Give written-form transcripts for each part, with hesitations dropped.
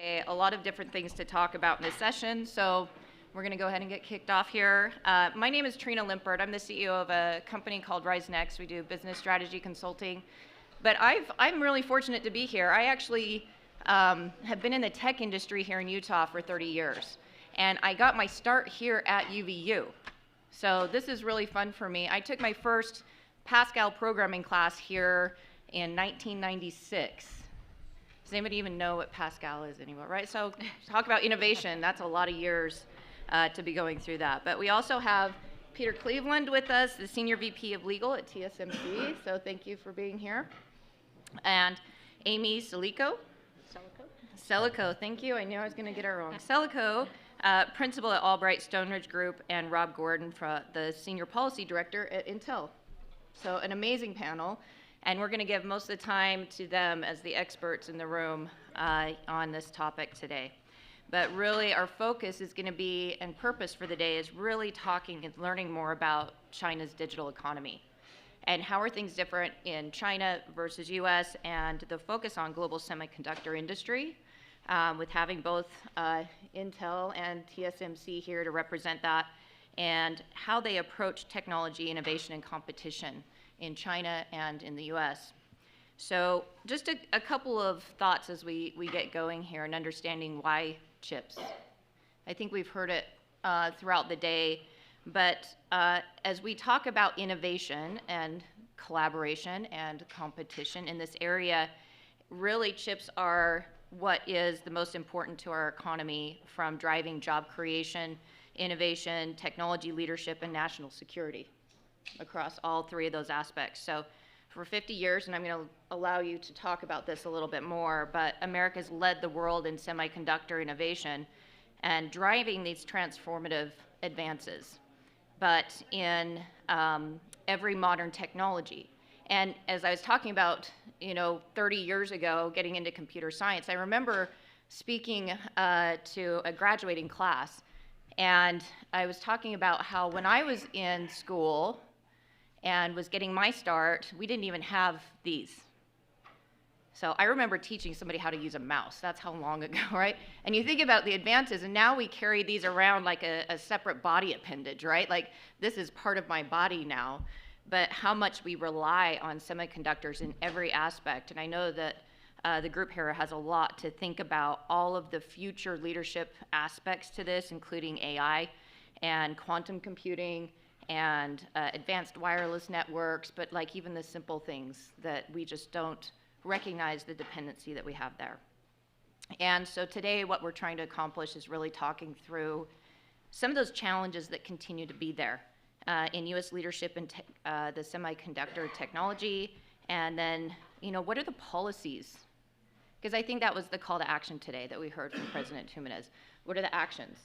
A lot of different things to talk about in this session, so we're going to go ahead and get kicked off here. My name is Trina Limpert. I'm the CEO of a company called Rise Next. We do business strategy consulting. But I'm really fortunate to be here. I actually have been in the tech industry here in Utah for 30 years. And I got my start here at UVU. So this is really fun for me. I took my first Pascal programming class here in 1996. Does anybody even know what Pascal is anymore, right? So talk about innovation. That's a lot of years to be going through that. But we also have Peter Cleveland with us, the Senior VP of Legal at TSMC. So thank you for being here. And Amy Celico. Celico, thank you. I knew I was going to get it wrong. Celico, Principal at Albright Stoneridge Group, and Robb Gordon, the Senior Policy Director at Intel. So an amazing panel. And we're going to give most of the time to them as the experts in the room on this topic today. But really, our focus is going to be, and purpose for the day is really talking and learning more about China's digital economy. And how are things different in China versus US, and the focus on global semiconductor industry, with having both Intel and TSMC here to represent that, and how they approach technology, innovation, and competition in China and in the US. So just a couple of thoughts as we get going here and understanding why chips. I think we've heard it throughout the day, but as we talk about innovation and collaboration and competition in this area, really chips are what is the most important to our economy, from driving job creation, innovation, technology leadership, and national security across all three of those aspects. So for 50 years, and I'm going to allow you to talk about this a little bit more, but America's led the world in semiconductor innovation and driving these transformative advances, but in every modern technology. And as I was talking about, 30 years ago, getting into computer science, I remember speaking to a graduating class, and I was talking about how when I was in school and was getting my start, we didn't even have these. So I remember teaching somebody how to use a mouse. That's how long ago, right? And you think about the advances, and now we carry these around like a separate body appendage, right? Like, this is part of my body now. But how much we rely on semiconductors in every aspect. And I know that the group here has a lot to think about, all of the future leadership aspects to this, including AI and quantum computing and advanced wireless networks, but like even the simple things that we just don't recognize the dependency that we have there. And so today what we're trying to accomplish is really talking through some of those challenges that continue to be there in US leadership in the semiconductor technology, and then, what are the policies? Because I think that was the call to action today that we heard from President Jimenez. What are the actions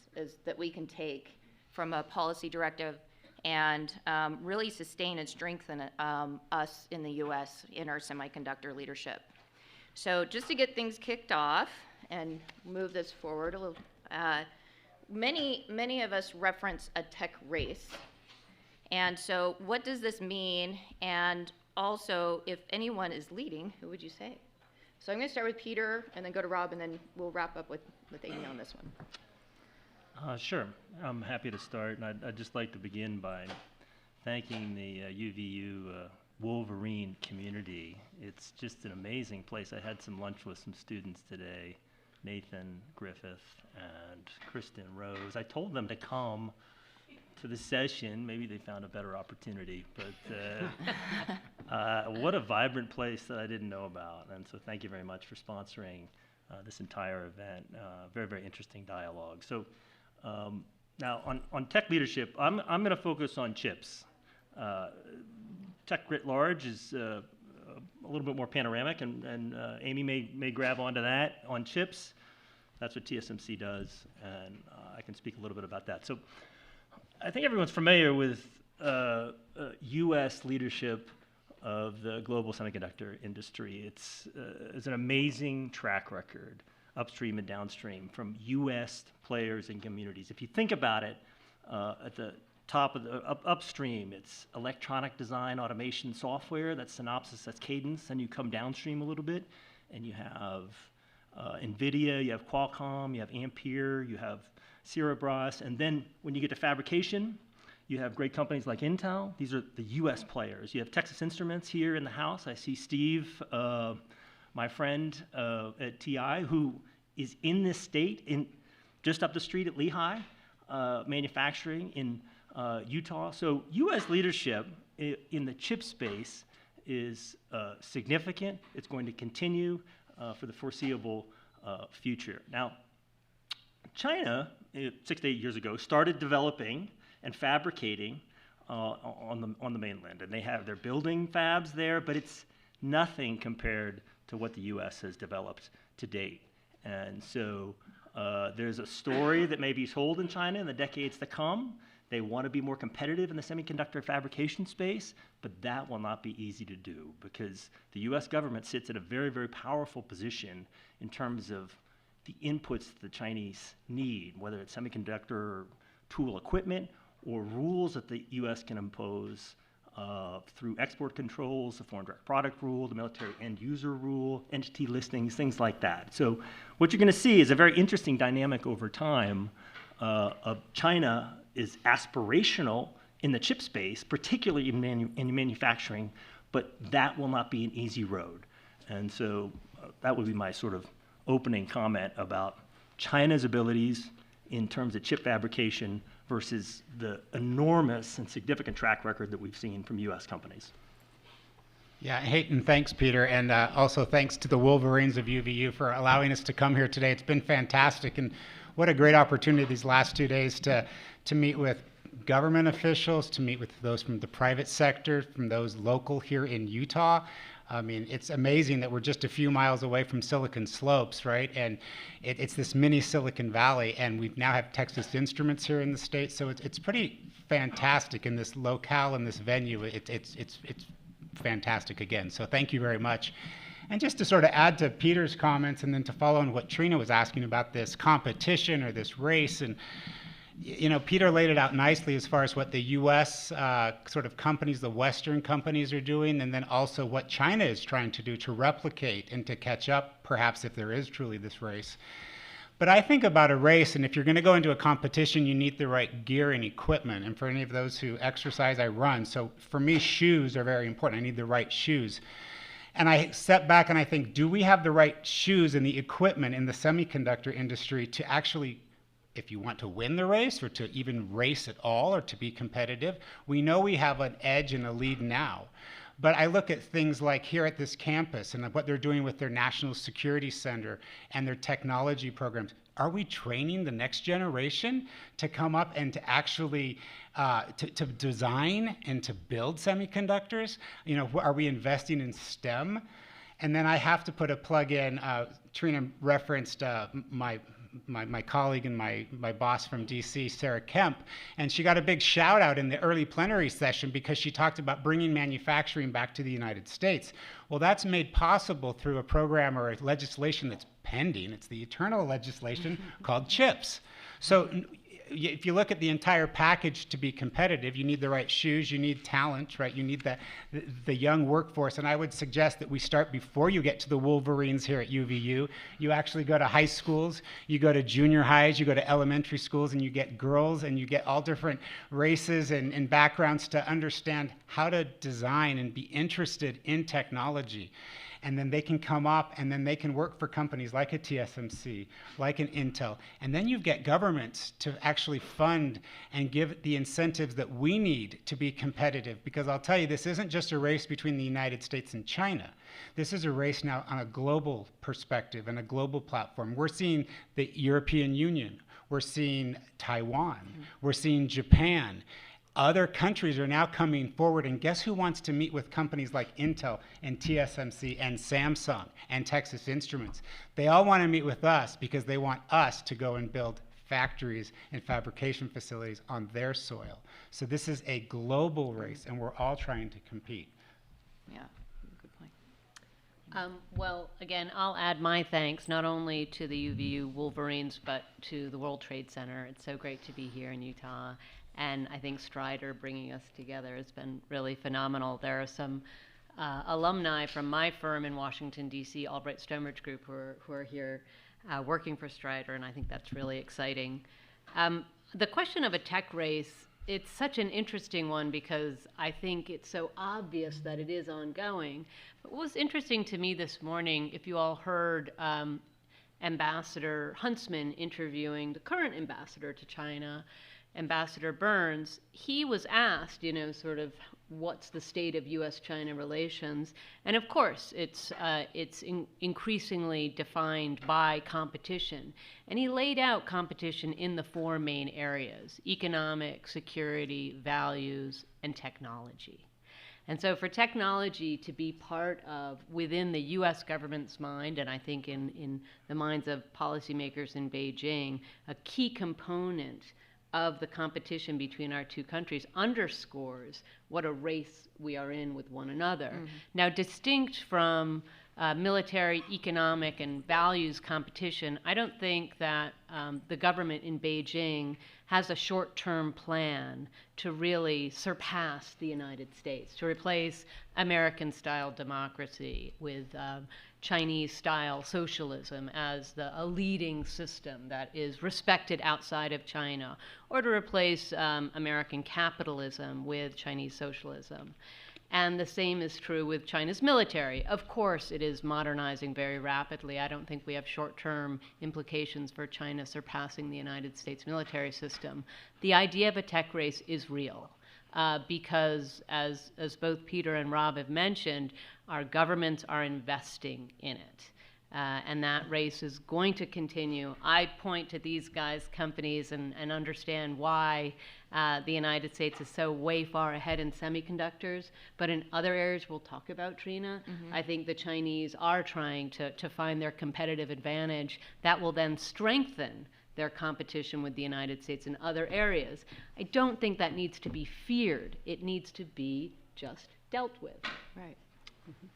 that we can take from a policy directive and really sustain and strengthen us in the US in our semiconductor leadership? So just to get things kicked off and move this forward a little, many of us reference a tech race. And so what does this mean? And also, if anyone is leading, who would you say? So I'm going to start with Peter and then go to Rob, and then we'll wrap up with Amy on this one. Sure. I'm happy to start, and I'd just like to begin by thanking the UVU Wolverine community. It's just an amazing place. I had some lunch with some students today, Nathan Griffith and Kristen Rose. I told them to come to the session. Maybe they found a better opportunity, but what a vibrant place that I didn't know about. And so thank you very much for sponsoring this entire event. Very, very interesting dialogue. So now on tech leadership, I'm going to focus on chips. Tech writ large is a little bit more panoramic, and Amy may grab onto that. On chips, that's what TSMC does, and I can speak a little bit about that. So I think everyone's familiar with U.S. leadership of the global semiconductor industry. It's an amazing track record, upstream and downstream, from U.S. players and communities. If you think about it, at the top of the upstream, it's electronic design, automation, software. That's Synopsys, that's Cadence. Then you come downstream a little bit, and you have NVIDIA, you have Qualcomm, you have Ampere, you have Cerebras, and then when you get to fabrication, you have great companies like Intel. These are the U.S. players. You have Texas Instruments here in the house. I see Steve, my friend at TI, who is in this state, just up the street at Lehigh, manufacturing in Utah. So U.S. leadership in the chip space is significant. It's going to continue for the foreseeable future. Now, China, 6 to 8 years ago, started developing and fabricating on the mainland, and they're building fabs there, but it's nothing compared to what the U.S. has developed to date. And so there's a story that may be told in China in the decades to come. They want to be more competitive in the semiconductor fabrication space, but that will not be easy to do because the U.S. government sits at a very, very powerful position in terms of the inputs that the Chinese need, whether it's semiconductor tool equipment or rules that the U.S. can impose through export controls, the foreign direct product rule, the military end user rule, entity listings, things like that. So what you're going to see is a very interesting dynamic over time of China is aspirational in the chip space, particularly in manufacturing, but that will not be an easy road. And so that would be my sort of opening comment about China's abilities in terms of chip fabrication versus the enormous and significant track record that we've seen from U.S. companies. Yeah, and thanks, Peter, and also thanks to the Wolverines of UVU for allowing us to come here today. It's been fantastic, and what a great opportunity these last 2 days to meet with government officials, to meet with those from the private sector, from those local here in Utah. I mean, it's amazing that we're just a few miles away from Silicon Slopes, right? And it's this mini Silicon Valley, and we now have Texas Instruments here in the state, so it's pretty fantastic in this locale, in this venue. It's fantastic again, so thank you very much. And just to sort of add to Peter's comments and then to follow on what Trina was asking about this competition or this race, and you know, Peter laid it out nicely as far as what the U.S. Sort of companies, the Western companies are doing, and then also what China is trying to do to replicate and to catch up, perhaps if there is truly this race. But I think about a race, and if you're going to go into a competition, you need the right gear and equipment. And for any of those who exercise, I run. So for me, shoes are very important. I need the right shoes. And I step back and I think, do we have the right shoes and the equipment in the semiconductor industry to actually, if you want to win the race or to even race at all or to be competitive? We know we have an edge and a lead now. But I look at things like here at this campus and what they're doing with their National Security Center and their technology programs. Are we training the next generation to come up and to actually to design and to build semiconductors? You know, are we investing in STEM? And then I have to put a plug in. Trina referenced my colleague and my boss from DC, Sarah Kemp, and she got a big shout out in the early plenary session because she talked about bringing manufacturing back to the United States. Well, that's made possible through a program or a legislation that's pending. It's the eternal legislation called CHIPS. So if you look at the entire package to be competitive, you need the right shoes, you need talent, right? You need the young workforce. And I would suggest that we start before you get to the Wolverines here at UVU. You actually go to high schools, you go to junior highs, you go to elementary schools, and you get girls and you get all different races and backgrounds to understand how to design and be interested in technology. And then they can come up and then they can work for companies like a TSMC, like an Intel. And then you get governments to actually fund and give the incentives that we need to be competitive. Because I'll tell you, this isn't just a race between the United States and China. This is a race now on a global perspective and a global platform. We're seeing the European Union. We're seeing Taiwan. We're seeing Japan. Other countries are now coming forward, and guess who wants to meet with companies like Intel and TSMC and Samsung and Texas Instruments? They all want to meet with us because they want us to go and build factories and fabrication facilities on their soil. So this is a global race, and we're all trying to compete. Yeah, good point. Well, again, I'll add my thanks not only to the UVU Wolverines, but to the World Trade Center. It's so great to be here in Utah. And I think Strider bringing us together has been really phenomenal. There are some alumni from my firm in Washington, D.C., Albright Stonebridge Group, who are here working for Strider, and I think that's really exciting. The question of a tech race, it's such an interesting one because I think it's so obvious that it is ongoing. But what was interesting to me this morning, if you all heard Ambassador Huntsman interviewing the current ambassador to China, Ambassador Burns, he was asked, sort of what's the state of U.S. China relations, and of course it's increasingly defined by competition, and he laid out competition in the four main areas: economic, security, values, and technology. And so for technology to be part of, within the U.S. government's mind, and I think in the minds of policymakers in Beijing, a key component of the competition between our two countries underscores what a race we are in with one another. Mm-hmm. Now, distinct from military, economic, and values competition, I don't think that the government in Beijing has a short-term plan to really surpass the United States, to replace American-style democracy with Chinese-style socialism as a leading system that is respected outside of China, or to replace American capitalism with Chinese socialism. And the same is true with China's military. Of course, it is modernizing very rapidly. I don't think we have short-term implications for China surpassing the United States military system. The idea of a tech race is real because, as both Peter and Rob have mentioned, our governments are investing in it. And that race is going to continue. I point to these guys' companies and understand why the United States is so way far ahead in semiconductors. But in other areas we'll talk about, Trina, mm-hmm. I think the Chinese are trying to find their competitive advantage that will then strengthen their competition with the United States in other areas. I don't think that needs to be feared. It needs to be just dealt with. Right. Mm-hmm.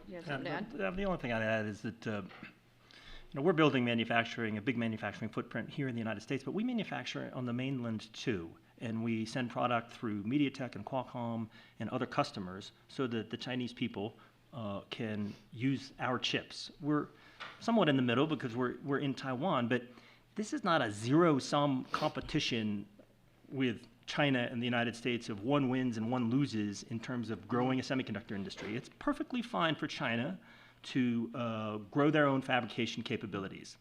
The only thing I'd add is that we're building a big manufacturing footprint here in the United States, but we manufacture on the mainland too, and we send product through MediaTek and Qualcomm and other customers so that the Chinese people can use our chips. We're somewhat in the middle because we're in Taiwan, but this is not a zero-sum competition with China and the United States of one wins and one loses in terms of growing a semiconductor industry. It's perfectly fine for China to grow their own fabrication capabilities.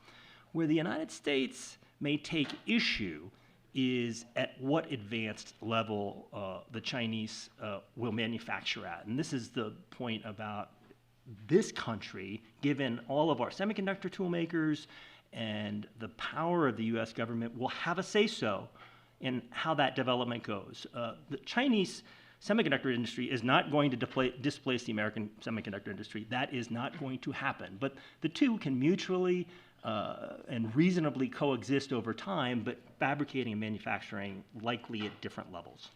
Where the United States may take issue is at what advanced level the Chinese will manufacture at. And this is the point about this country, given all of our semiconductor tool makers and the power of the U.S. government, will have a say-so in how that development goes. The Chinese semiconductor industry is not going to displace the American semiconductor industry. That is not going to happen. But the two can mutually and reasonably coexist over time, but fabricating and manufacturing likely at different levels.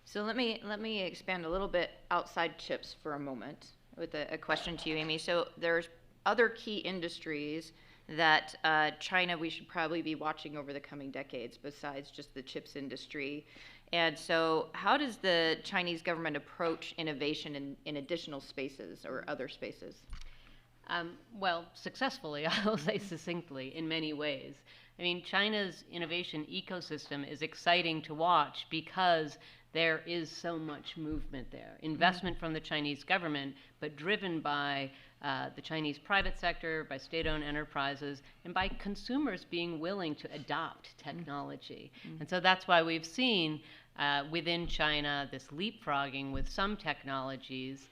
So let me expand a little bit outside chips for a moment with a question to you, Amy. So there's other key industries that China we should probably be watching over the coming decades besides just the chips industry. And so how does the Chinese government approach innovation in additional spaces or other spaces? Well, successfully, I'll say succinctly, in many ways. I mean, China's innovation ecosystem is exciting to watch because there is so much movement there. Investment from the Chinese government, but driven by the Chinese private sector, by state-owned enterprises, and by consumers being willing to adopt technology. Mm-hmm. And so that's why we've seen within China this leapfrogging with some technologies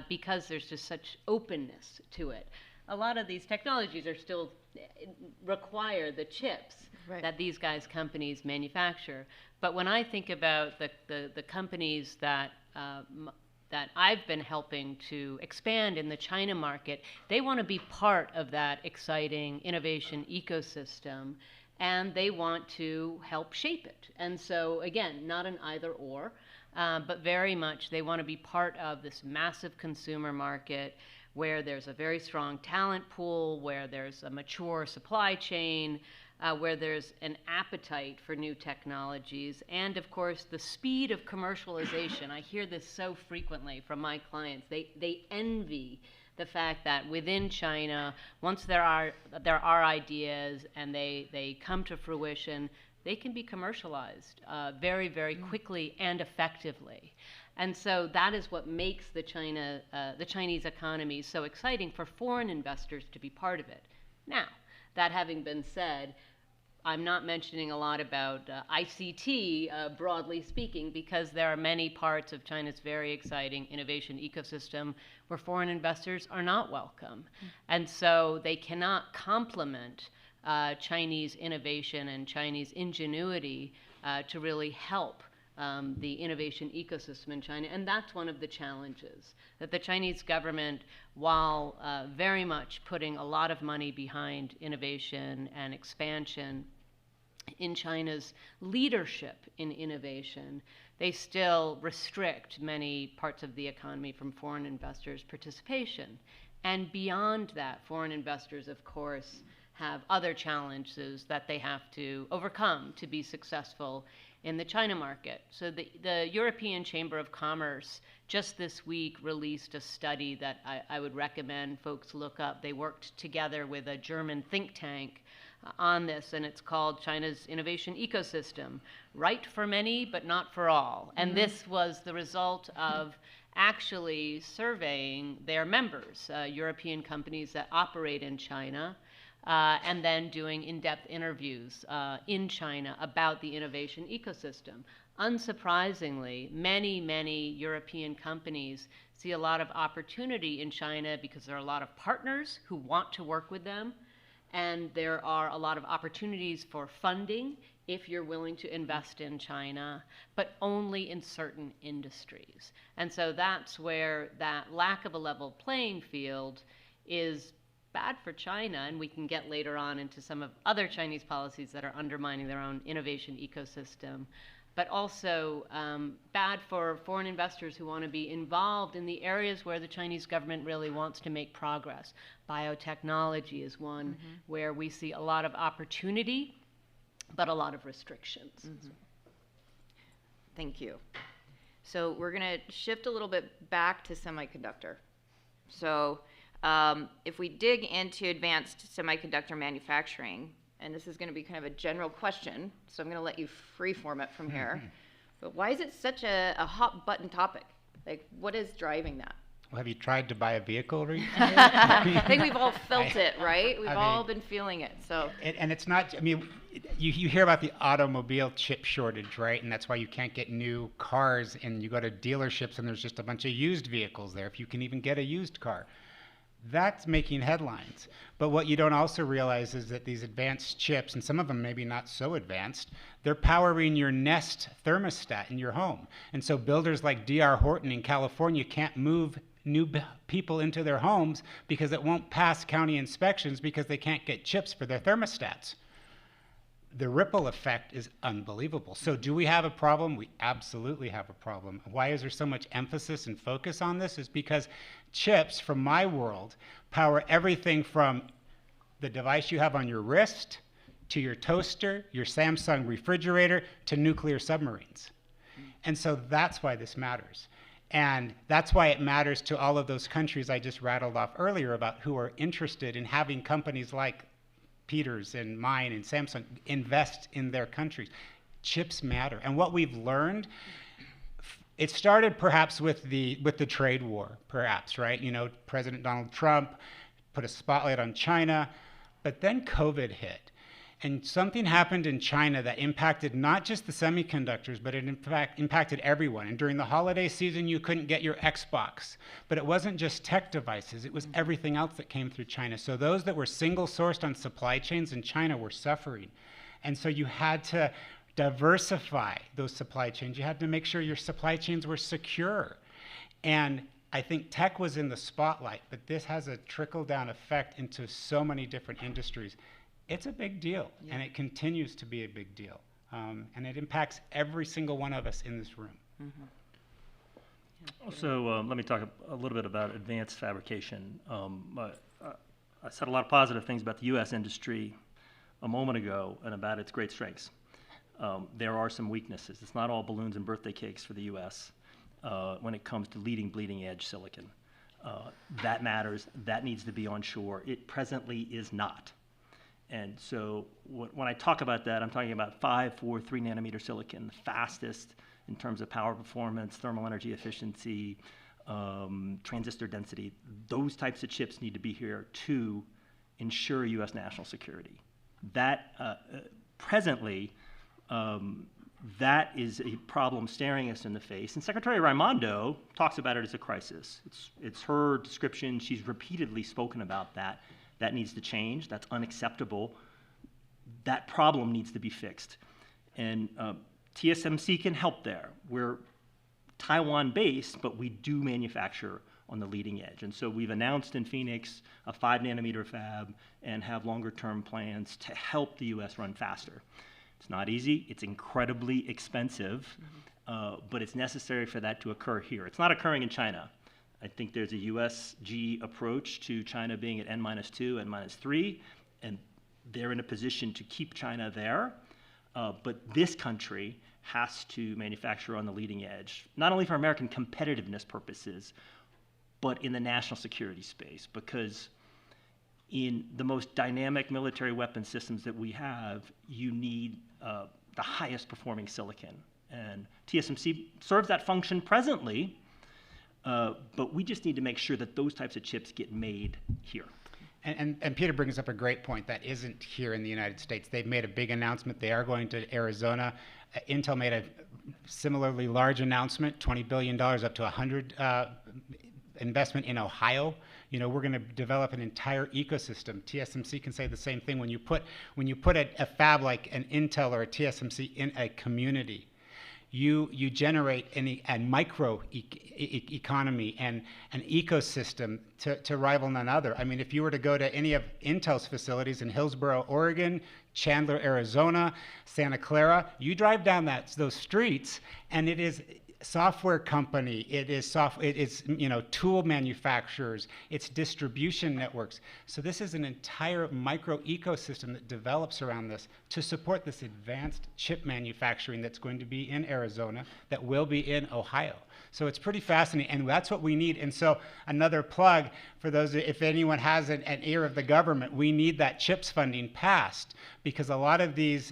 because there's just such openness to it. A lot of these technologies are still require the chips that these guys' companies manufacture. But when I think about the companies that I've been helping to expand in the China market, they want to be part of that exciting innovation ecosystem, and they want to help shape it. And so, again, not an either or, but very much they want to be part of this massive consumer market where there's a very strong talent pool, where there's a mature supply chain, where there's an appetite for new technologies, and of course the speed of commercialization. I hear this so frequently from my clients. They envy the fact that within China, once there are ideas and they come to fruition, they can be commercialized very, very quickly and effectively. And so that is what makes the Chinese economy so exciting for foreign investors to be part of it. Now, that having been said, I'm not mentioning a lot about ICT, broadly speaking, because there are many parts of China's very exciting innovation ecosystem where foreign investors are not welcome. And so they cannot complement Chinese innovation and Chinese ingenuity to really help the innovation ecosystem in China. And that's one of the challenges, that the Chinese government, while very much putting a lot of money behind innovation and expansion in China's leadership in innovation, they still restrict many parts of the economy from foreign investors' participation. And beyond that, foreign investors, of course, have other challenges that they have to overcome to be successful in the China market. So the European Chamber of Commerce just this week released a study that I would recommend folks look up. They worked together with a German think tank on this, and it's called China's Innovation Ecosystem, right for many, but not for all. And this was the result of actually surveying their members, European companies that operate in China, and then doing in-depth interviews in China about the innovation ecosystem. Unsurprisingly, many European companies see a lot of opportunity in China because there are a lot of partners who want to work with them, and there are a lot of opportunities for funding if you're willing to invest in China, but only in certain industries. And so that's where that lack of a level playing field is bad for China, and we can get later on into some of other Chinese policies that are undermining their own innovation ecosystem, but also bad for foreign investors who want to be involved in the areas where the Chinese government really wants to make progress. Biotechnology is one where we see a lot of opportunity, but a lot of restrictions. Thank you. So we're going to shift a little bit back to semiconductor. So if we dig into advanced semiconductor manufacturing, and this is going to be kind of a general question, so I'm going to let you freeform it from here. But why is it such a hot button topic? Like, what is driving that? Well, have you tried to buy a vehicle recently? I think we've all felt it, right? We've all been feeling it. So. And it's not, I mean, you hear about the automobile chip shortage, right? And that's why you can't get new cars, and you go to dealerships and there's just a bunch of used vehicles there, if you can even get a used car. That's making headlines. But what you don't also realize is that these advanced chips, and some of them maybe not so advanced, they're powering your Nest thermostat in your home. And so builders like D.R. Horton in California can't move new people into their homes because it won't pass county inspections because they can't get chips for their thermostats. The ripple effect is unbelievable. So do we have a problem? We absolutely have a problem. Why is there so much emphasis and focus on this? Is because chips, from my world, power everything from the device you have on your wrist, to your toaster, your Samsung refrigerator, to nuclear submarines. And so that's why this matters. And that's why it matters to all of those countries I just rattled off earlier about who are interested in having companies like Peter's and mine and Samsung invest in their countries. Chips matter. And what we've learned, it started perhaps with the trade war, perhaps, right? You know, President Donald Trump put a spotlight on China, but then COVID hit. And something happened in China that impacted not just the semiconductors, but it in fact impacted everyone. And during the holiday season, you couldn't get your Xbox. But it wasn't just tech devices, it was everything else that came through China. So those that were single sourced on supply chains in China were suffering. And so you had to diversify those supply chains. You had to make sure your supply chains were secure. And I think tech was in the spotlight, but this has a trickle-down effect into so many different industries. It's a big deal, and it continues to be a big deal. And it impacts every single one of us in this room. Also, let me talk a little bit about advanced fabrication. I said a lot of positive things about the U.S. industry, a moment ago and about its great strengths. There are some weaknesses. It's not all balloons and birthday cakes for the U.S. When it comes to leading bleeding edge silicon. That matters. That needs to be onshore. It presently is not. And so when I talk about that, I'm talking about 5, 4, 3 nanometer silicon, the fastest in terms of power performance, thermal energy efficiency, transistor density. Those types of chips need to be here to ensure U.S. national security. That presently, that is a problem staring us in the face. And Secretary Raimondo talks about it as a crisis. It's her description. She's repeatedly spoken about that. That needs to change. That's unacceptable. That problem needs to be fixed. And TSMC can help there. We're Taiwan-based, but we do manufacture on the leading edge. And so we've announced in Phoenix a 5 nanometer fab and have longer term plans to help the U.S. run faster. It's not easy. It's incredibly expensive, but it's necessary for that to occur here. It's not occurring in China. I think there's a USG approach to China being at N-2, N-3, and they're in a position to keep China there. But this country has to manufacture on the leading edge, not only for American competitiveness purposes, but in the national security space, because in the most dynamic military weapon systems that we have, you need the highest performing silicon. And TSMC serves that function presently, but we just need to make sure that those types of chips get made here. And Peter brings up a great point that isn't here in the United States. They've made a big announcement. They are going to Arizona. Intel made a similarly large announcement, $20 billion up to 100 investment in Ohio. You know, we're going to develop an entire ecosystem. TSMC can say the same thing. When you put a fab like an Intel or a TSMC in a community, you generate a micro economy and an ecosystem to rival none other. I mean, if you were to go to any of Intel's facilities in Hillsboro, Oregon, Chandler, Arizona, Santa Clara, you drive down those streets, and it is software company, it is tool manufacturers, it's distribution networks. So this is an entire micro ecosystem that develops around this to support this advanced chip manufacturing that's going to be in Arizona, that will be in Ohio. So it's pretty fascinating, and that's what we need. And so another plug for those, if anyone has an ear of the government, we need that CHIPS funding passed, because a lot of these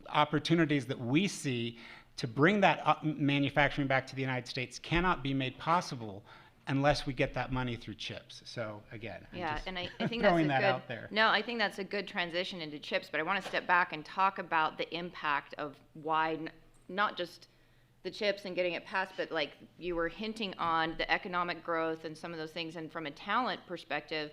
opportunities that we see to bring that manufacturing back to the United States cannot be made possible unless we get that money through chips. So again, yeah, and I think throwing that's that out there. No, I think that's a good transition into chips, but I want to step back and talk about the impact of why not just the chips and getting it passed, but like you were hinting on the economic growth and some of those things. And from a talent perspective,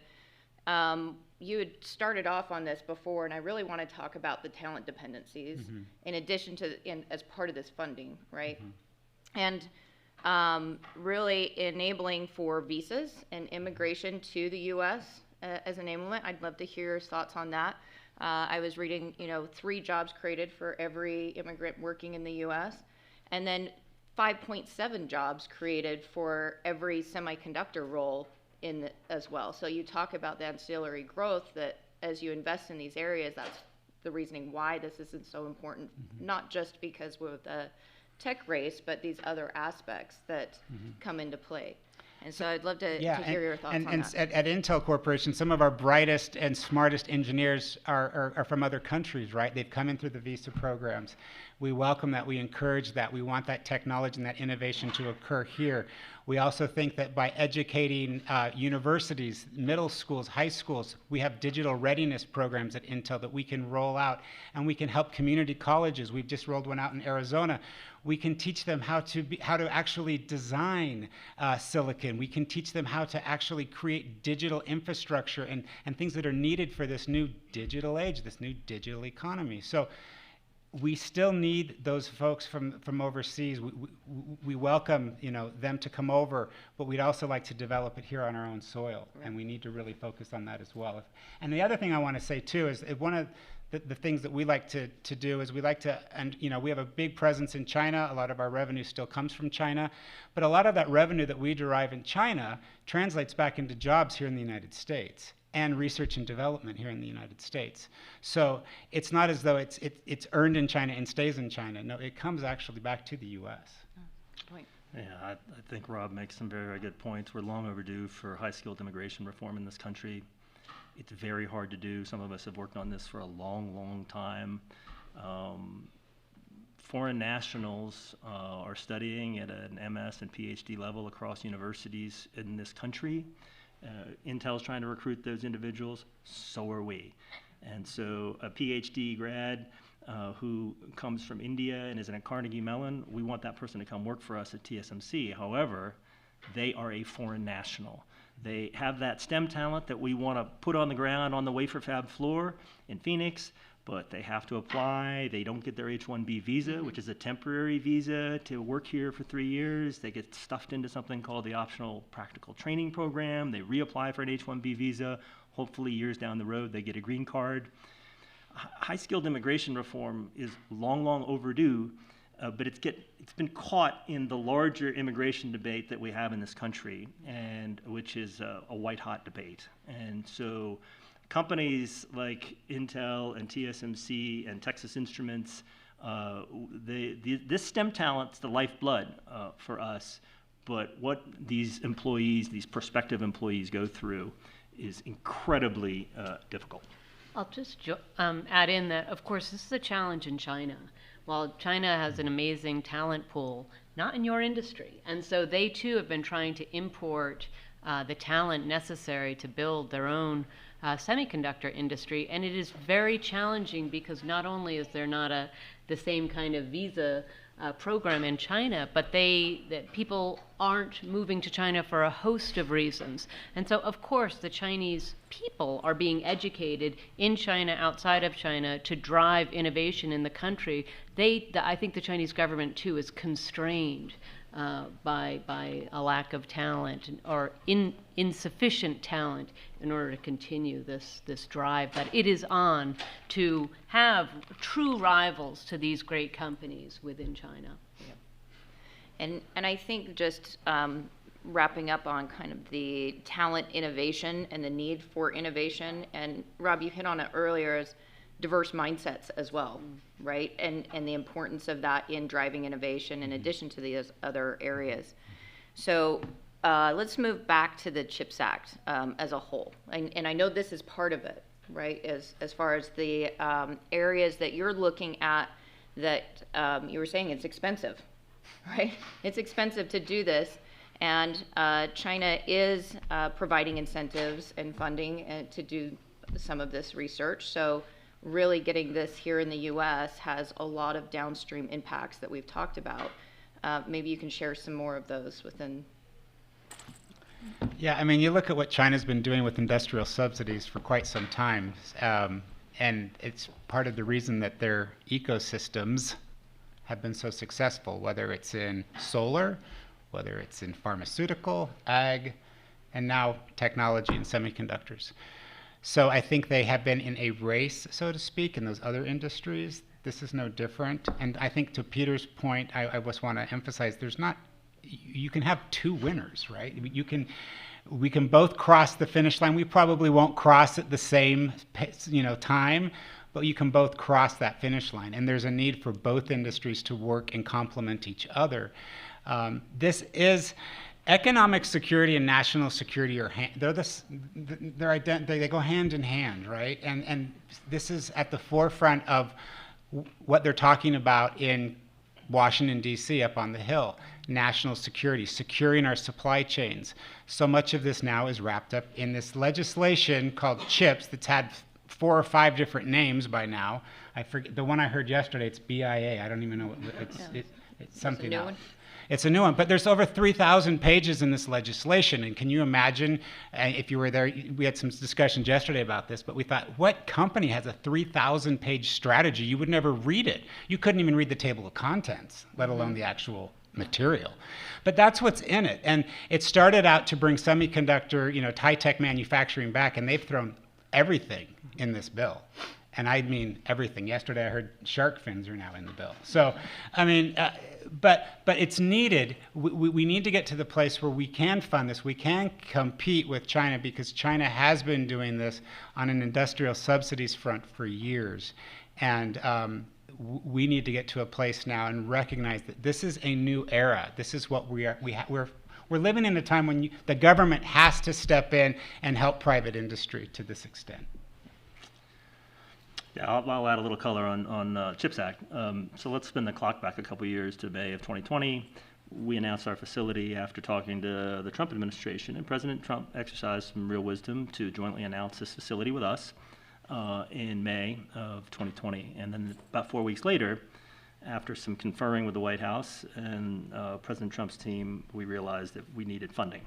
you had started off on this before, and I really want to talk about the talent dependencies in addition to, as part of this funding, right? And really enabling for visas and immigration to the U.S. As enablement. I'd love to hear your thoughts on that. I was reading, 3 jobs created for every immigrant working in the U.S., and then 5.7 jobs created for every semiconductor role as well. So you talk about the ancillary growth, that as you invest in these areas, that's the reasoning why this isn't so important, not just because we're the tech race, but these other aspects that come into play. And so I'd love to hear your thoughts on that. And at Intel Corporation, some of our brightest and smartest engineers are from other countries, right? They've come in through the visa programs. We welcome that. We encourage that. We want that technology and that innovation to occur here. We also think that by educating universities, middle schools, high schools, we have digital readiness programs at Intel that we can roll out, and we can help community colleges. We've just rolled one out in Arizona. We can teach them how to actually design silicon. We can teach them how to actually create digital infrastructure and things that are needed for this new digital age, this new digital economy. So we still need those folks from overseas. We welcome them to come over, but we'd also like to develop it here on our own soil, and we need to really focus on that as well. And the other thing I want to say too is one of the things that we like to do is we like to, and we have a big presence in China. A lot of our revenue still comes from China, but a lot of that revenue that we derive in China translates back into jobs here in the United States. and research and development here in the United States. So it's not as though it's earned in China and stays in China. No, it comes actually back to the U.S. Point. Yeah, I think Rob makes some very, very good points. We're long overdue for high-skilled immigration reform in this country. It's very hard to do. Some of us have worked on this for a long, long time. Foreign nationals are studying at an MS and PhD level across universities in this country. Intel's trying to recruit those individuals, so are we. And so a PhD grad who comes from India and is in a Carnegie Mellon, we want that person to come work for us at TSMC. However, they are a foreign national. They have that STEM talent that we want to put on the ground on the wafer fab floor in Phoenix, but they have to apply. They don't get their H-1B visa, which is a temporary visa to work here for 3 years. They get stuffed into something called the optional practical training program. They reapply for an H-1B visa. Hopefully years down the road, they get a green card. High-skilled immigration reform is long, long overdue, but it's been caught in the larger immigration debate that we have in this country, and which is a white-hot debate. And so companies like Intel and TSMC and Texas Instruments, this STEM talent's the lifeblood for us, but what these employees, these prospective employees go through is incredibly difficult. I'll just add in that, of course, this is a challenge in China. While China has an amazing talent pool, not in your industry. And so they too have been trying to import the talent necessary to build their own semiconductor industry. And it is very challenging because not only is there not the same kind of visa program in China, but that people aren't moving to China for a host of reasons. And so, of course, the Chinese people are being educated in China, outside of China, to drive innovation in the country. I think the Chinese government, too, is constrained by a lack of talent or insufficient talent in order to continue this drive that it is on to have true rivals to these great companies within China. And I think just wrapping up on kind of the talent innovation and the need for innovation, and Rob, you hit on it earlier, as diverse mindsets as well, right? And the importance of that in driving innovation in addition to these other areas. So let's move back to the CHIPS Act as a whole. And I know this is part of it, right? As far as the areas that you're looking at that you were saying it's expensive, right? It's expensive to do this. And China is providing incentives and funding to do some of this research. So really getting this here in the U.S. has a lot of downstream impacts that we've talked about. Maybe you can share some more of those within. Yeah, I mean, you look at what China's been doing with industrial subsidies for quite some time, and it's part of the reason that their ecosystems have been so successful, whether it's in solar, whether it's in pharmaceutical, ag, and now technology and semiconductors. So I think they have been in a race, so to speak, in those other industries. This is no different. And I think to Peter's point, I just want to emphasize you can have two winners, right? We can both cross the finish line. We probably won't cross at the same time, but you can both cross that finish line. And there's a need for both industries to work and complement each other. This is economic security and national security they go hand in hand, right? And this is at the forefront of what they're talking about in Washington, D.C., up on the Hill. National security, securing our supply chains. So much of this now is wrapped up in this legislation called CHIPS that's had 4 or 5 different names by now. I forget the one I heard yesterday. It's BIA. I don't even know what it's something new else. one? It's a new one, but there's over 3,000 pages in this legislation. And can you imagine, if you were there, we had some discussions yesterday about this, but we thought, what company has a 3,000-page strategy? You would never read it. You couldn't even read the table of contents, let alone the actual material. But that's what's in it. And it started out to bring semiconductor, high-tech manufacturing back, and they've thrown everything in this bill. And I mean everything. Yesterday I heard shark fins are now in the bill. So, I mean, but it's needed. We need to get to the place where we can fund this. We can compete with China, because China has been doing this on an industrial subsidies front for years. And we need to get to a place now and recognize that this is a new era. This is what we are. We're living in a time when the government has to step in and help private industry to this extent. Yeah, I'll add a little color on CHIPS Act. So let's spin the clock back a couple years to May of 2020. We announced our facility after talking to the Trump administration, and President Trump exercised some real wisdom to jointly announce this facility with us in May of 2020. And then about 4 weeks later, after some conferring with the White House and President Trump's team, we realized that we needed funding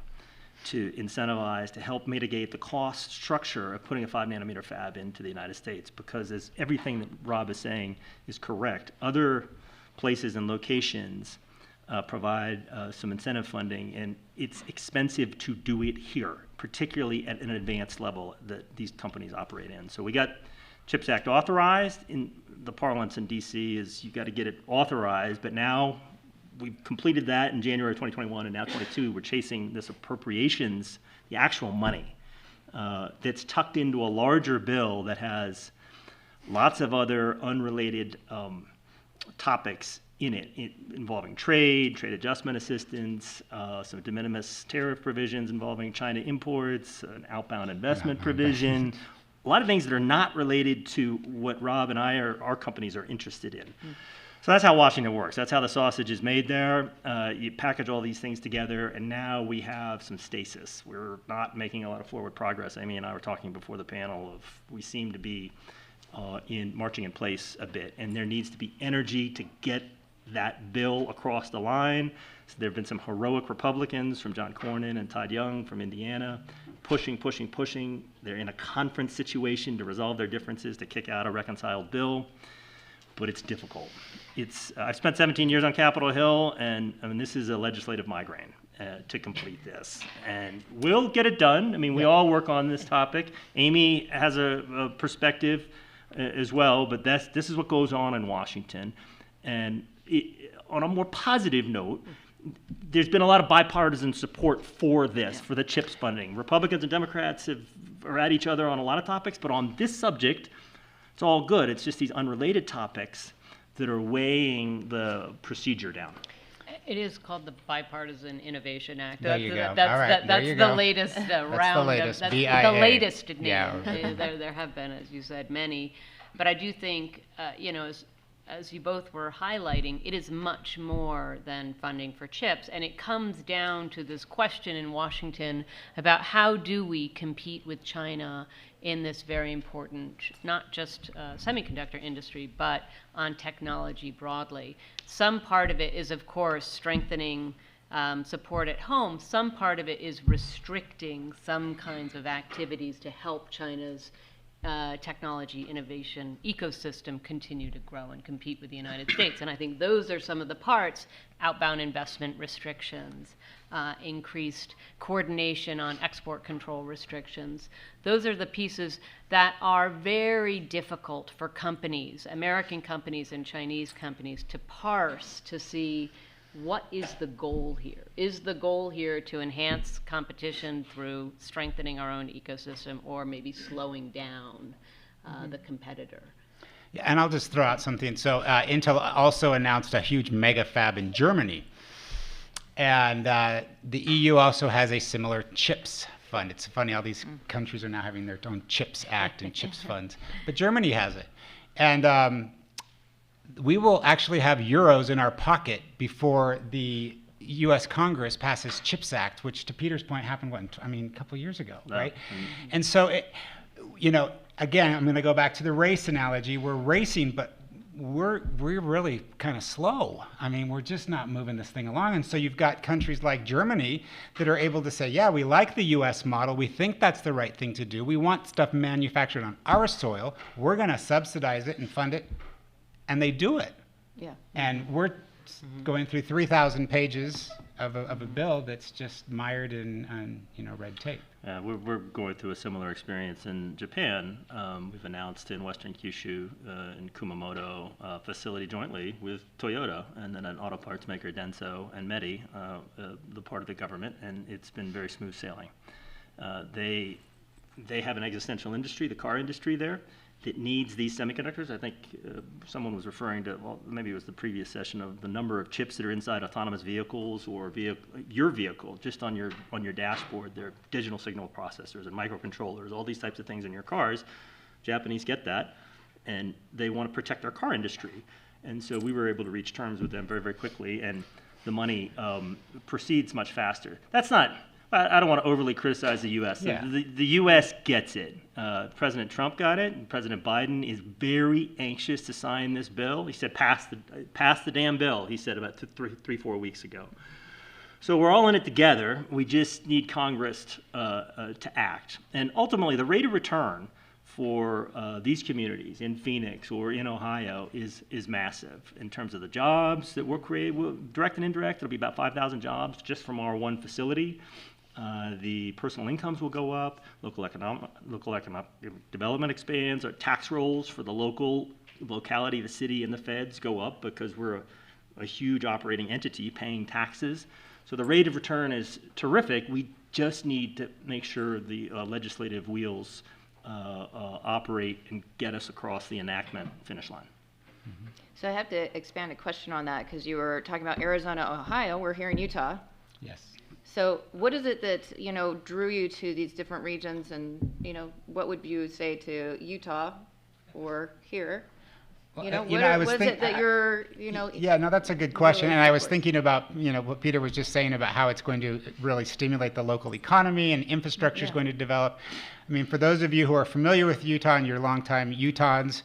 to incentivize, to help mitigate the cost structure of putting a 5-nanometer fab into the United States. Because as everything that Rob is saying is correct, other places and locations provide some incentive funding, and it's expensive to do it here, particularly at an advanced level that these companies operate in. So we got CHIPS Act authorized. In the parlance in DC is you got to get it authorized, but now we've completed that in January 2021, and now 22, we're chasing this appropriations, the actual money that's tucked into a larger bill that has lots of other unrelated topics in it, involving trade adjustment assistance, some de minimis tariff provisions involving China imports, an outbound investment provision, a lot of things that are not related to what Rob and our companies are interested in. So that's how Washington works. That's how the sausage is made there. You package all these things together, and now we have some stasis. We're not making a lot of forward progress. Amy and I were talking before the panel of we seem to be marching in place a bit, and there needs to be energy to get that bill across the line. So there have been some heroic Republicans from John Cornyn and Todd Young from Indiana pushing. They're in a conference situation to resolve their differences to kick out a reconciled bill, but it's difficult. I've spent 17 years on Capitol Hill, and I mean, this is a legislative migraine to complete this. And we'll get it done. I mean, we all work on this topic. Amy has a perspective as well, but this is what goes on in Washington. And on a more positive note, there's been a lot of bipartisan support for this, for the CHIPS funding. Republicans and Democrats are at each other on a lot of topics, but on this subject, it's all good. It's just these unrelated topics that are weighing the procedure down. It is called the Bipartisan Innovation Act. There you go. That's, All right, there that's you the go. latest round. That's That's BIA. the latest name. Yeah. There have been, as you said, many. But I do think, as you both were highlighting, it is much more than funding for chips. And it comes down to this question in Washington about how do we compete with China in this very important, not just semiconductor industry, but on technology broadly. Some part of it is, of course, strengthening support at home. Some part of it is restricting some kinds of activities to help China's technology innovation ecosystem continue to grow and compete with the United States. And I think those are some of the parts: outbound investment restrictions, increased coordination on export control restrictions. Those are the pieces that are very difficult for companies, American companies and Chinese companies, to parse to see what is the goal here. Is the goal here to enhance competition through strengthening our own ecosystem, or maybe slowing down the competitor? Yeah, and I'll just throw out something. So Intel also announced a huge mega fab in Germany. And the EU also has a similar CHIPS fund. It's funny, all these countries are now having their own CHIPS Act and CHIPS funds. But Germany has it. And we will actually have euros in our pocket before the U.S. Congress passes CHIPS Act, which, to Peter's point, happened, a couple of years ago, right? Mm-hmm. And so, again, I'm going to go back to the race analogy. We're racing, but we're really kind of slow. I mean, we're just not moving this thing along. And so you've got countries like Germany that are able to say, yeah, we like the U.S. model. We think that's the right thing to do. We want stuff manufactured on our soil. We're going to subsidize it and fund it. And they do it. Yeah. And we're going through 3,000 pages of a bill that's just mired in red tape. We're going through a similar experience in Japan. We've announced in Western Kyushu, in Kumamoto, facility jointly with Toyota and then an auto parts maker, Denso, and METI, the part of the government, and it's been very smooth sailing. They have an existential industry, the car industry there, that needs these semiconductors. I think someone was referring to, well, maybe it was the previous session, of the number of chips that are inside autonomous vehicles or your vehicle, just on your dashboard. There are digital signal processors and microcontrollers, all these types of things in your cars. Japanese get that, and they want to protect our car industry. And so we were able to reach terms with them very, very quickly, and the money proceeds much faster. That's not, I don't want to overly criticize the U.S. Yeah. The U.S. gets it. President Trump got it, and President Biden is very anxious to sign this bill. He said, pass the damn bill, he said about 4 weeks ago. So we're all in it together. We just need Congress to act. And ultimately, the rate of return for these communities in Phoenix or in Ohio is massive in terms of the jobs that we'll create, direct and indirect. It'll be about 5,000 jobs just from our one facility. The personal incomes will go up, local economic development expands, our tax rolls for the locality, the city, and the feds go up because we're a huge operating entity paying taxes. So the rate of return is terrific. We just need to make sure the legislative wheels operate and get us across the enactment finish line. Mm-hmm. So I have to expand a question on that because you were talking about Arizona, Ohio. We're here in Utah. Yes. So what is it that, drew you to these different regions, and, what would you say to Utah or here? Well, What was it that you're, Yeah, no, that's a good question. And I was forward? thinking about, what Peter was just saying about how it's going to really stimulate the local economy and infrastructure is going to develop. I mean, for those of you who are familiar with Utah and you're longtime Utahns,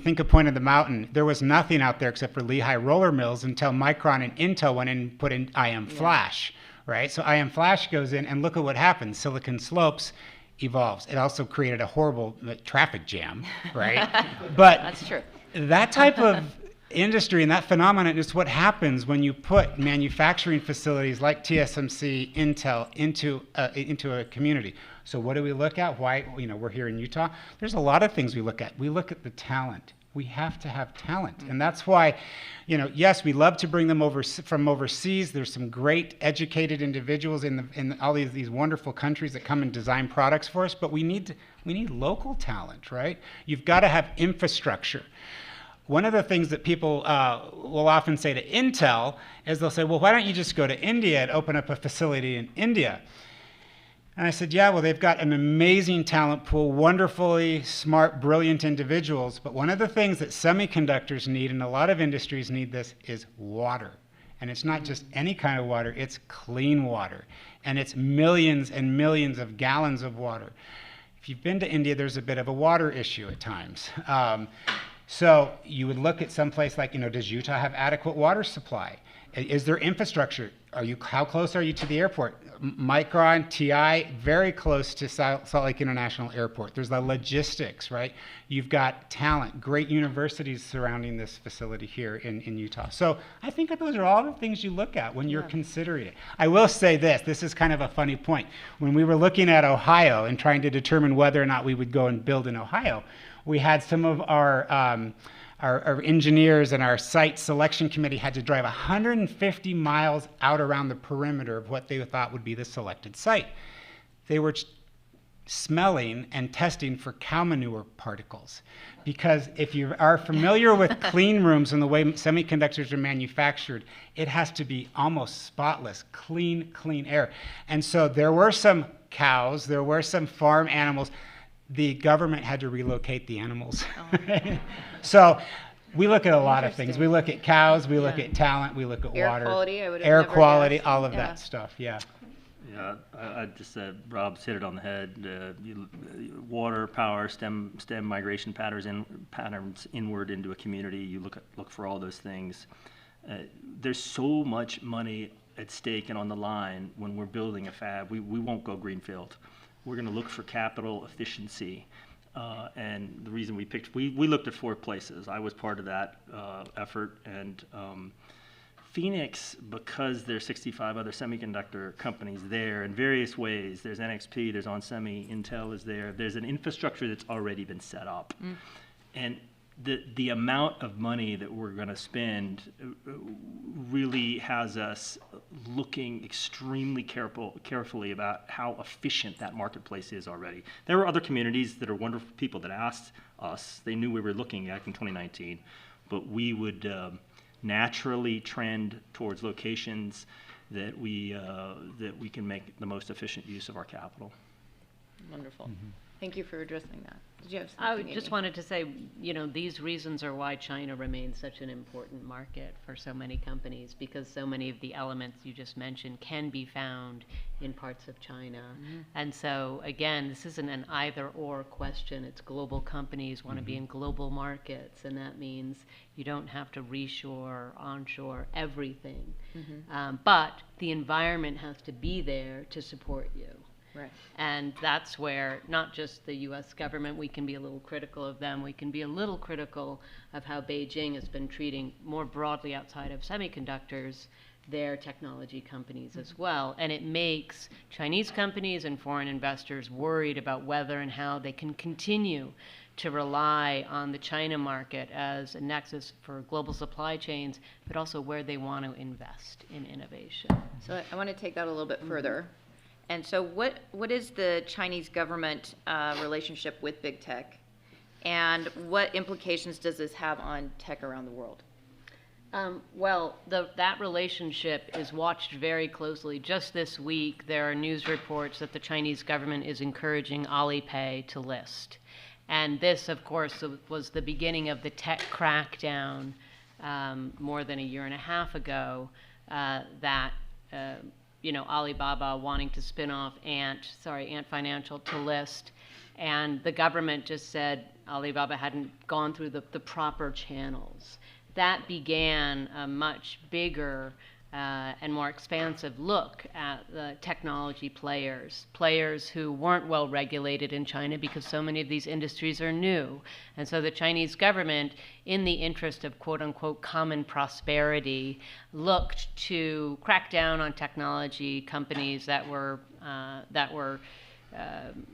think of Point of the Mountain. There was nothing out there except for Lehigh roller mills until Micron and Intel went in and put in IM Flash, right? So IM Flash goes in, and look at what happens. Silicon Slopes evolves. It also created a horrible traffic jam, right? But That's true. That type of industry and that phenomenon is what happens when you put manufacturing facilities like TSMC, Intel into a community. So what do we look at? Why, we're here in Utah. There's a lot of things we look at. We look at the talent. We have to have talent. And that's why, yes, we love to bring them over from overseas. There's some great educated individuals in all these wonderful countries that come and design products for us, but we need local talent, right? You've got to have infrastructure. One of the things that people will often say to Intel is they'll say, well, why don't you just go to India and open up a facility in India? And I said, yeah, well, they've got an amazing talent pool, wonderfully smart, brilliant individuals. But one of the things that semiconductors need, and a lot of industries need this, is water. And it's not just any kind of water, it's clean water. And it's millions and millions of gallons of water. If you've been to India, there's a bit of a water issue at times. So you would look at some place like, does Utah have adequate water supply? Is there infrastructure? How close are you to the airport? Micron, TI, very close to Salt Lake International Airport. There's the logistics, right? You've got talent, great universities surrounding this facility here in Utah. So I think those are all the things you look at when you're considering it. I will say this is kind of a funny point. When we were looking at Ohio and trying to determine whether or not we would go and build in Ohio, we had some of our engineers and our site selection committee had to drive 150 miles out around the perimeter of what they thought would be the selected site. They were smelling and testing for cow manure particles. Because if you are familiar with clean rooms and the way semiconductors are manufactured, it has to be almost spotless, clean air. And so there were some cows, there were some farm animals. The government had to relocate the animals. Oh. So we look at a lot of things. We look at cows, we look at talent, we look at air water. Quality, I would have air never quality, guessed. all of that stuff, yeah. Yeah, I just said, Rob's hit it on the head. Water, power, STEM migration patterns inward into a community. You look for all those things. There's so much money at stake and on the line when we're building a fab. We won't go greenfield. We're going to look for capital efficiency. And the reason we looked at 4 places. I was part of that effort, and Phoenix, because there's 65 other semiconductor companies there in various ways, there's NXP, there's onsemi, Intel is there, there's an infrastructure that's already been set up. And the amount of money that we're going to spend really has us looking extremely carefully about how efficient that marketplace is already. There were other communities that are wonderful people that asked us, they knew we were looking at in 2019, but we would naturally trend towards locations that we can make the most efficient use of our capital. Wonderful. Thank you for addressing that. Did you have I something? just wanted to say, these reasons are why China remains such an important market for so many companies, because so many of the elements you just mentioned can be found in parts of China. And so, again, this isn't an either-or question. It's global companies want to be in global markets, and that means you don't have to reshore, onshore everything. But the environment has to be there to support you. Right. And that's where not just the U.S. government, we can be a little critical of them, we can be a little critical of how Beijing has been treating more broadly outside of semiconductors their technology companies as well. And it makes Chinese companies and foreign investors worried about whether and how they can continue to rely on the China market as a nexus for global supply chains, but also where they want to invest in innovation. So I want to take that a little bit further. And so what is the Chinese government relationship with big tech, and what implications does this have on tech around the world? Well, that relationship is watched very closely. Just this week, there are news reports that the Chinese government is encouraging Alipay to list. And this, of course, was the beginning of the tech crackdown more than a year and a half ago that Alibaba wanting to spin off Ant Financial to list, and the government just said Alibaba hadn't gone through the proper channels. That began a much bigger and more expansive look at the technology players who weren't well regulated in China because so many of these industries are new. And so the Chinese government, in the interest of quote unquote common prosperity, looked to crack down on technology companies that were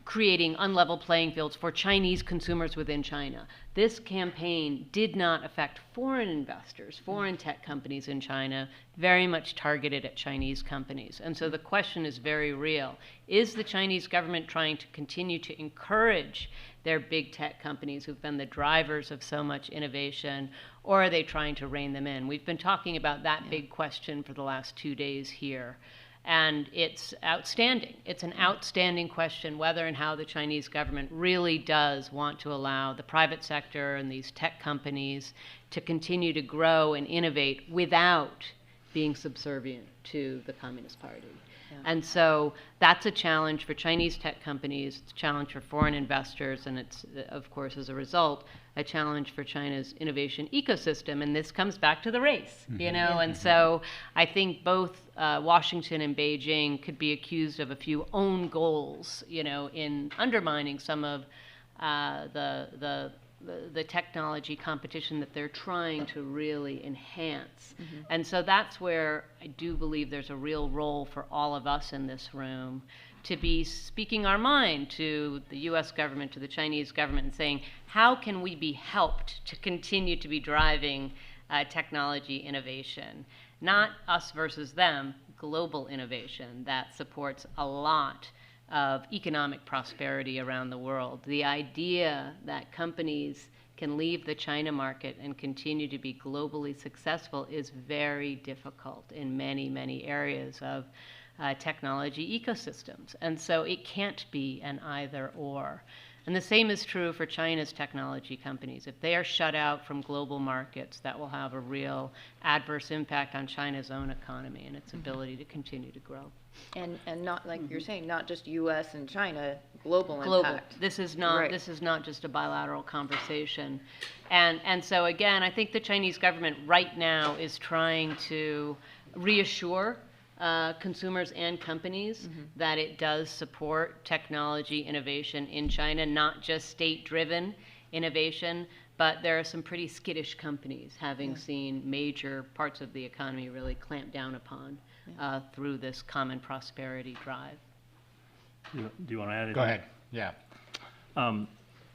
creating unlevel playing fields for Chinese consumers within China. This campaign did not affect foreign investors, foreign tech companies in China, very much targeted at Chinese companies. And so the question is very real. Is the Chinese government trying to continue to encourage their big tech companies who've been the drivers of so much innovation, or are they trying to rein them in? We've been talking about that big question for the last 2 days here. And it's outstanding. It's an outstanding question whether and how the Chinese government really does want to allow the private sector and these tech companies to continue to grow and innovate without being subservient to the Communist Party. And so that's a challenge for Chinese tech companies, it's a challenge for foreign investors, and it's, of course, as a result, a challenge for China's innovation ecosystem. And this comes back to the race, and so I think both Washington and Beijing could be accused of a few own goals, in undermining some of the technology competition that they're trying to really enhance. And so that's where I do believe there's a real role for all of us in this room to be speaking our mind to the U.S. government, to the Chinese government, and saying, how can we be helped to continue to be driving technology innovation? Not us versus them, global innovation that supports a lot of economic prosperity around the world. The idea that companies can leave the China market and continue to be globally successful is very difficult in many, many areas of technology ecosystems. And so it can't be an either or. And the same is true for China's technology companies. If they are shut out from global markets, that will have a real adverse impact on China's own economy and its ability to continue to grow. And not like you're saying, not just U.S. and China, global impact. This is not Right. This is not just a bilateral conversation, and so again, I think the Chinese government right now is trying to reassure consumers and companies that it does support technology innovation in China, not just state-driven innovation, But there are some pretty skittish companies, having seen major parts of the economy really clamp down upon through this common prosperity drive. Do you want to add it? Go ahead. Yeah.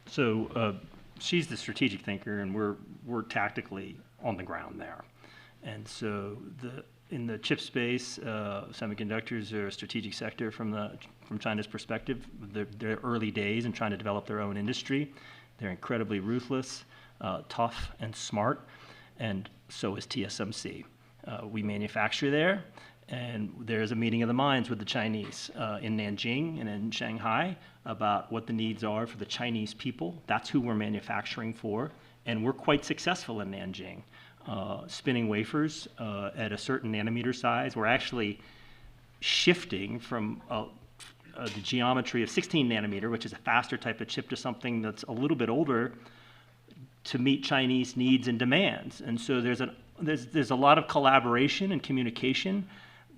So she's the strategic thinker, and we're tactically on the ground there. And so in the chip space, semiconductors are a strategic sector from China's perspective. They're early days in trying to develop their own industry. They're incredibly ruthless, tough, and smart, and so is TSMC. We manufacture there, and there's a meeting of the minds with the Chinese in Nanjing and in Shanghai about what the needs are for the Chinese people. That's who we're manufacturing for, and we're quite successful in Nanjing. Spinning wafers at a certain nanometer size. We're actually shifting from the geometry of 16 nanometer, which is a faster type of chip, to something that's a little bit older to meet Chinese needs and demands. And so there's a lot of collaboration and communication.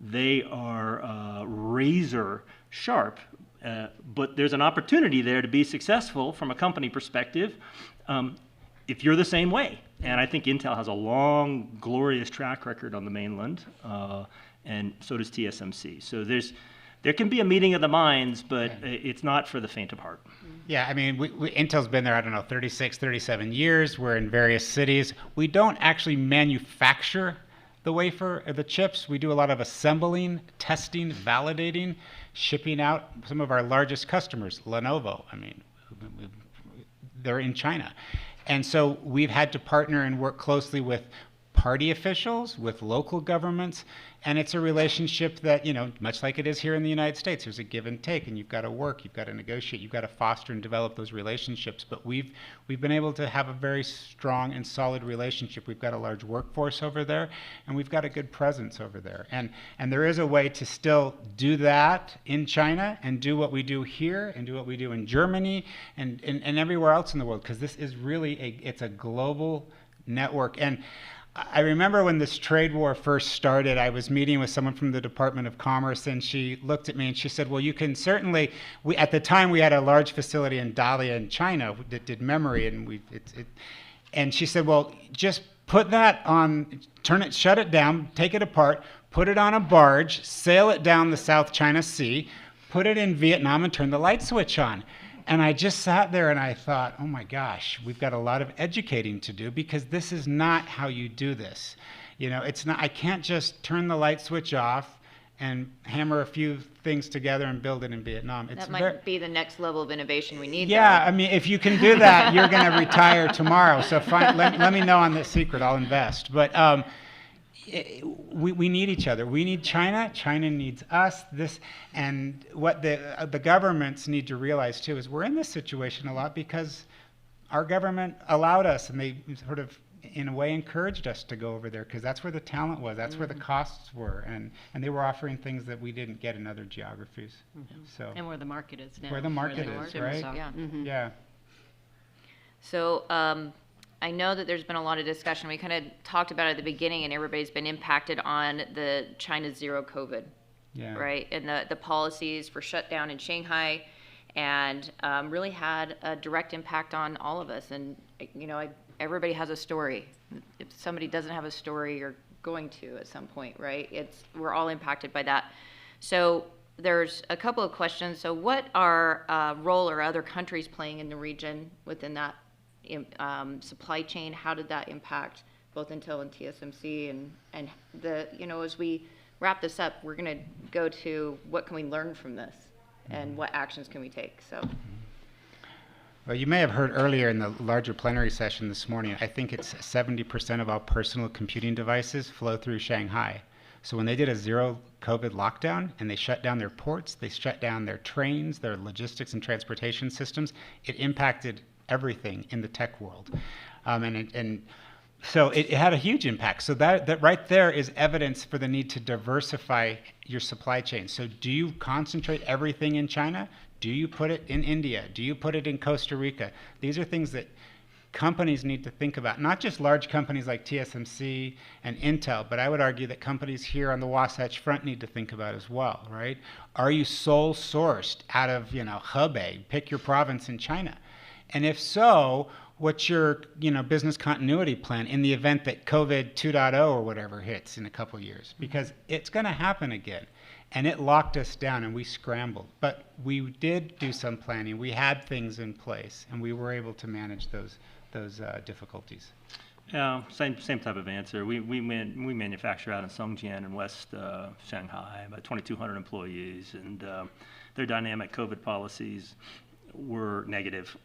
They are razor sharp, but there's an opportunity there to be successful from a company perspective if you're the same way. And I think Intel has a long, glorious track record on the mainland, and so does TSMC. So there can be a meeting of the minds, but it's not for the faint of heart. Yeah, I mean, Intel's been there, 36, 37 years. We're in various cities. We don't actually manufacture the wafer or the chips. We do a lot of assembling, testing, validating, shipping out. Some of our largest customers, Lenovo, they're in China. And so we've had to partner and work closely with party officials, with local governments, and it's a relationship that, much like it is here in the United States, there's a give and take, and you've got to work, you've got to negotiate, you've got to foster and develop those relationships. But we've been able to have a very strong and solid relationship. We've got a large workforce over there, and we've got a good presence over there. And there is a way to still do that in China and do what we do here and do what we do in Germany and everywhere else in the world, because this is really it's a global network. And I remember when this trade war first started, I was meeting with someone from the Department of Commerce, and she looked at me and she said, well, you can certainly, at the time we had a large facility in Dalian in China that did memory, and she said, well, just put that on, shut it down, take it apart, put it on a barge, sail it down the South China Sea, put it in Vietnam and turn the light switch on. And I just sat there and I thought, oh my gosh, we've got a lot of educating to do, because this is not how you do this. It's not, I can't just turn the light switch off and hammer a few things together and build it in Vietnam. That might be the next level of innovation we need. Yeah, though. If you can do that, you're going to retire tomorrow. So let me know on this secret, I'll invest. But we need each other. We need China. China needs us. And what the governments need to realize too is we're in this situation a lot because our government allowed us, and they sort of, in a way, encouraged us to go over there because that's where the talent was. That's where the costs were, and they were offering things that we didn't get in other geographies. So and where the market is now. Where the market is, right? Yeah. Yeah. So I know that there's been a lot of discussion. We kind of talked about it at the beginning, and everybody's been impacted on the China zero COVID, right? And the policies for shutdown in Shanghai, and really had a direct impact on all of us. And everybody has a story. If somebody doesn't have a story, you're going to at some point, right? We're all impacted by that. So there's a couple of questions. So what are role are other countries playing in the region within that supply chain? How did that impact both Intel and TSMC? And as we wrap this up, we're going to go to what can we learn from this and what actions can we take? So. Well, you may have heard earlier in the larger plenary session this morning, I think it's 70% of all personal computing devices flow through Shanghai. So when they did a zero COVID lockdown and they shut down their ports, they shut down their trains, their logistics and transportation systems, it impacted everything in the tech world. And so it had a huge impact. So that right there is evidence for the need to diversify your supply chain. So do you concentrate everything in China? Do you put it in India? Do you put it in Costa Rica? These are things that companies need to think about, not just large companies like TSMC and Intel, but I would argue that companies here on the Wasatch Front need to think about as well, right? Are you sole sourced out of, Hebei, pick your province in China? And if so, what's your business continuity plan in the event that COVID 2.0 or whatever hits in a couple of years? Because it's going to happen again. And it locked us down and we scrambled. But we did do some planning. We had things in place and we were able to manage those difficulties. Yeah, same type of answer. We manufacture out in Songjian in West Shanghai, about 2,200 employees, and their dynamic COVID policies were negative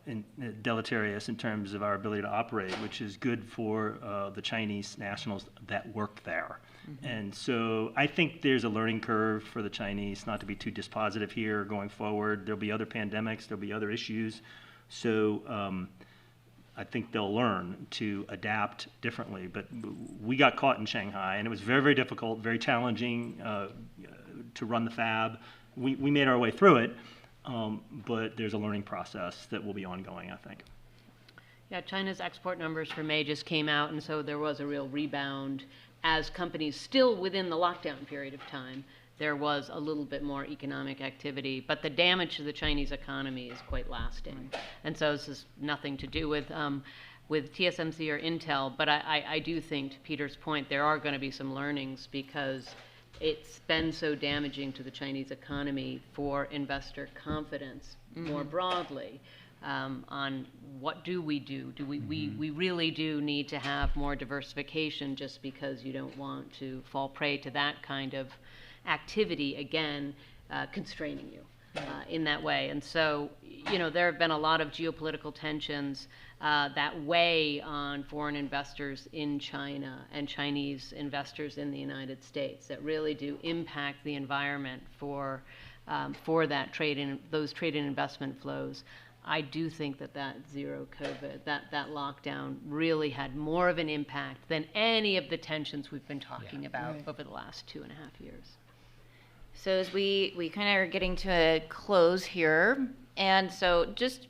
and deleterious in terms of our ability to operate, which is good for the Chinese nationals that work there. Mm-hmm. And so I think there's a learning curve for the Chinese, not to be too dispositive here going forward. There'll be other pandemics, there'll be other issues. So I think they'll learn to adapt differently. But we got caught in Shanghai, and it was very, very difficult, very challenging to run the fab. We made our way through it. But there's a learning process that will be ongoing, I think. Yeah, China's export numbers for May just came out, and so there was a real rebound as companies still within the lockdown period of time. There was a little bit more economic activity, but the damage to the Chinese economy is quite lasting. And so this is nothing to do with TSMC or Intel, but I do think, to Peter's point, there are going to be some learnings because it's been so damaging to the Chinese economy for investor confidence more broadly on what do we do. We really do need to have more diversification just because you don't want to fall prey to that kind of activity, again, constraining you in that way. And so, there have been a lot of geopolitical tensions that weigh on foreign investors in China and Chinese investors in the United States that really do impact the environment for that trade and those trade and investment flows. I do think that zero COVID, that lockdown really had more of an impact than any of the tensions we've been talking about over the last 2.5 years. So as we kind of are getting to a close here, and so just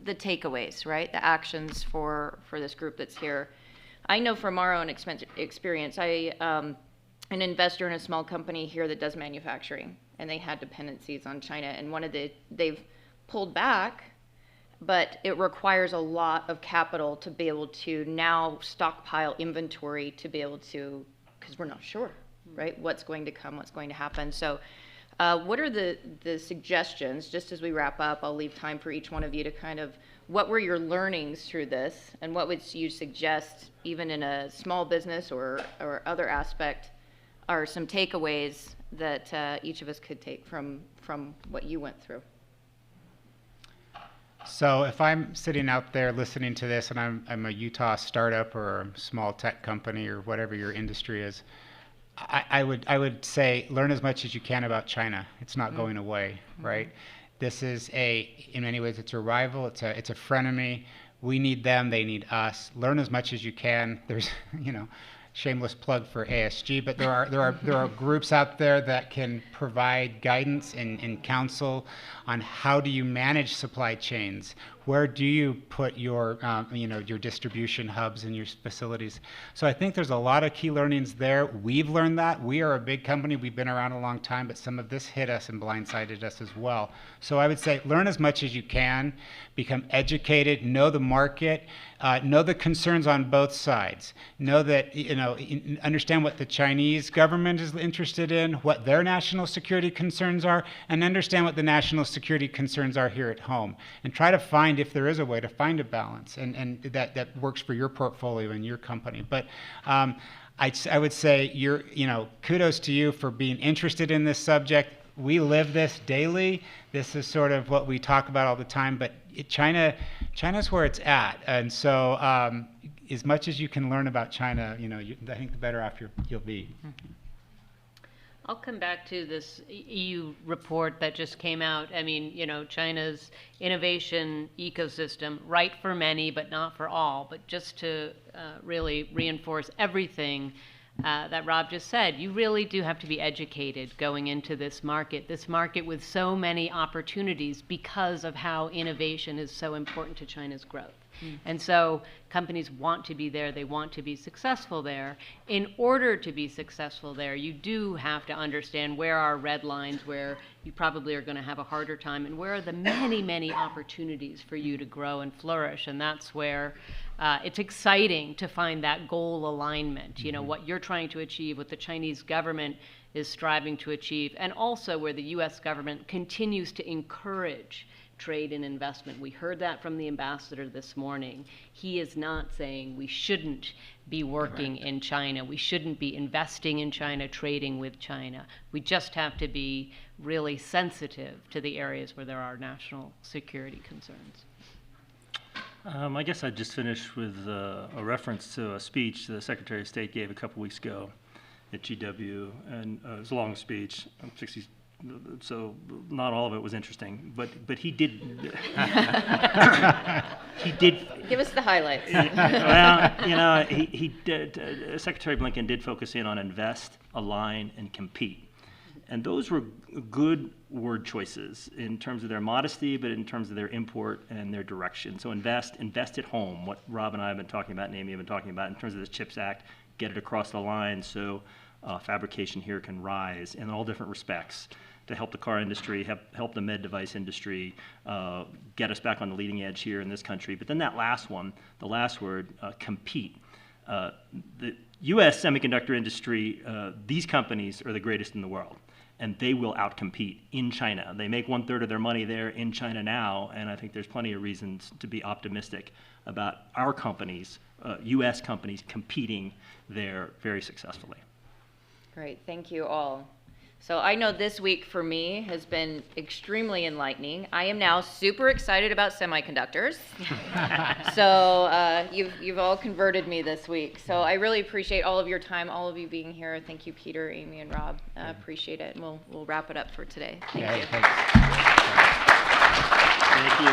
the takeaways, right? The actions for this group that's here. I know from our own experience, I an investor in a small company here that does manufacturing, and they had dependencies on China, and they've pulled back, but it requires a lot of capital to be able to now stockpile inventory to be able to, because we're not sure, right? What's going to come, what's going to happen. So what are the suggestions, just as we wrap up, I'll leave time for each one of you to kind of, what were your learnings through this, and what would you suggest, even in a small business or other aspect, are some takeaways that each of us could take from what you went through? So if I'm sitting out there listening to this and I'm a Utah startup or a small tech company or whatever your industry is, I would say learn as much as you can about China. It's not going away, right? This is in many ways, it's a rival. It's a frenemy. We need them. They need us. Learn as much as you can. There's, shameless plug for ASG, but there are groups out there that can provide guidance and counsel on how do you manage supply chains. Where do you put your your distribution hubs and your facilities? So I think there's a lot of key learnings there. We've learned that. We are a big company. We've been around a long time, but some of this hit us and blindsided us as well. So I would say learn as much as you can, become educated, know the market, know the concerns on both sides. Know that, understand what the Chinese government is interested in, what their national security concerns are, and understand what the national security concerns are here at home. And try to find, if there is a way, to find a balance and that works for your portfolio and your company. But I would say kudos to you for being interested in this subject. We live this daily. This is sort of what we talk about all the time, but China's where it's at. And so as much as you can learn about China, I think the better off you'll be. I'll come back to this EU report that just came out. I mean, China's innovation ecosystem, right for many, but not for all. But just to really reinforce everything that Rob just said, you really do have to be educated going into this market with so many opportunities because of how innovation is so important to China's growth. And so companies want to be there, they want to be successful there. In order to be successful there, you do have to understand where are red lines, where you probably are going to have a harder time, and where are the many, many opportunities for you to grow and flourish. And that's where it's exciting to find that goal alignment, you know, what you're trying to achieve, what the Chinese government is striving to achieve, and also where the U.S. government continues to encourage trade and investment. We heard that from the ambassador this morning. He is not saying we shouldn't be working in China. We shouldn't be investing in China, trading with China. We just have to be really sensitive to the areas where there are national security concerns. I guess I'd just finish with a reference to a speech the Secretary of State gave a couple weeks ago at GW, and it was a long speech, 60, so not all of it was interesting, but he did he did Give us the highlights. well, you know, he did. Secretary Blinken did focus in on invest, align, and compete, and those were good word choices in terms of their modesty, but in terms of their import and their direction. So invest at home, what Rob and I have been talking about, and Amy have been talking about in terms of this CHIPS Act, get it across the line so fabrication here can rise in all different respects to help the car industry, help the med device industry, get us back on the leading edge here in this country. But then that last one, the last word, compete. The U.S. semiconductor industry, these companies are the greatest in the world, and they will outcompete in China. They make 1/3 of their money there in China now, and I think there's plenty of reasons to be optimistic about our companies, U.S. companies, competing there very successfully. Great, thank you all. So I know this week for me has been extremely enlightening. I am now super excited about semiconductors. So you've all converted me this week. So I really appreciate all of your time, all of you being here. Thank you, Peter, Amy, and Rob. Appreciate it, and we'll wrap it up for today. Thank you. Thank you.